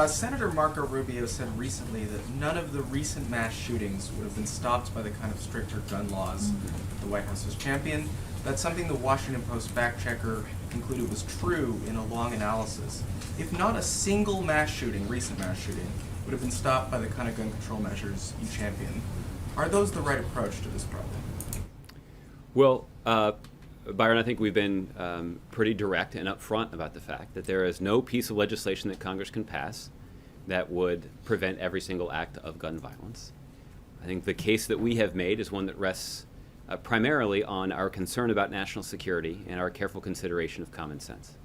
Senator Marco Rubio said recently that none of the recent mass shootings would have been stopped by the kind of stricter gun laws the White House has championed. That's something the Washington Post fact checker concluded was true in a long analysis. If not a single recent mass shooting, would have been stopped by the kind of gun control measures you champion, are those the right approach to this problem? Well, Byron, I think we've been pretty direct and upfront about the fact that there is no piece of legislation that Congress can pass that would prevent every single act of gun violence. I think the case that we have made is one that rests primarily on our concern about national security and our careful consideration of common sense.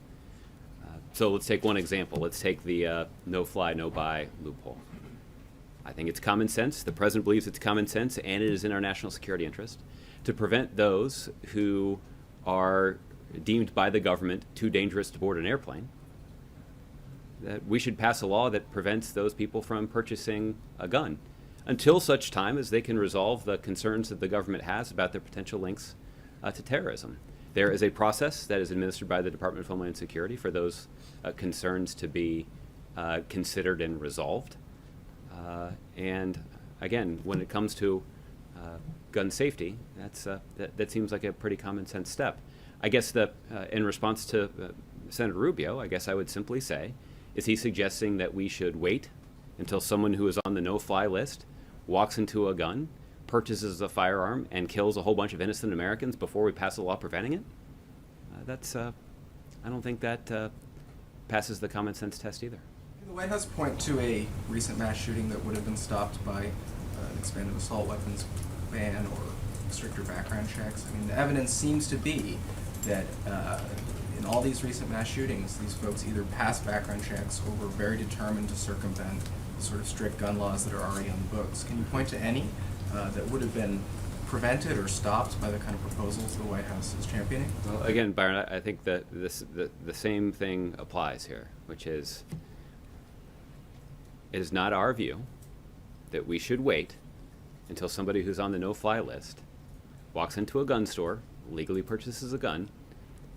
So let's take one example. Let's take the no-fly, no-buy loophole. I think it's common sense. The president believes it's common sense, and it is in our national security interest to prevent those who are deemed by the government too dangerous to board an airplane. That we should pass a law that prevents those people from purchasing a gun until such time as they can resolve the concerns that the government has about their potential links to terrorism. There is a process that is administered by the Department of Homeland Security for those concerns to be considered and resolved. And again, when it comes to gun safety, that seems like a pretty common sense step. I guess in response to Senator Rubio, I guess I would simply say, is he suggesting that we should wait until someone who is on the no-fly list walks into a gun, purchases a firearm, and kills a whole bunch of innocent Americans before we pass a law preventing it? I don't think that passes the common sense test either. The White House point to a recent mass shooting that would have been stopped by an expanded assault weapons ban or stricter background checks. I mean, the evidence seems to be that in all these recent mass shootings, these folks either passed background checks or were very determined to circumvent the sort of strict gun laws that are already on the books. Can you point to any that would have been prevented or stopped by the kind of proposals the White House is championing? Well, again, Byron, I think that the same thing applies here, which is it is not our view that we should wait until somebody who's on the no-fly list walks into a gun store, legally purchases a gun,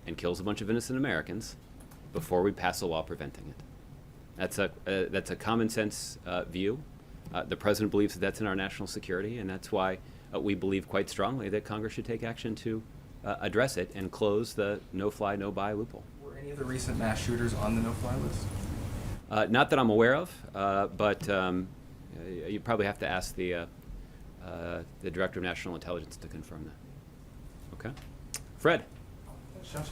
and kills a bunch of innocent Americans before we pass a law preventing it. That's a common sense view. The president believes that that's in our national security, and that's why we believe quite strongly that Congress should take action to address it and close the no-fly, no-buy loophole. Were any of the recent mass shooters on the no-fly list? Not that I'm aware of, but you probably have to ask the Director of National Intelligence to confirm that. Okay? Fred. Thanks, Josh.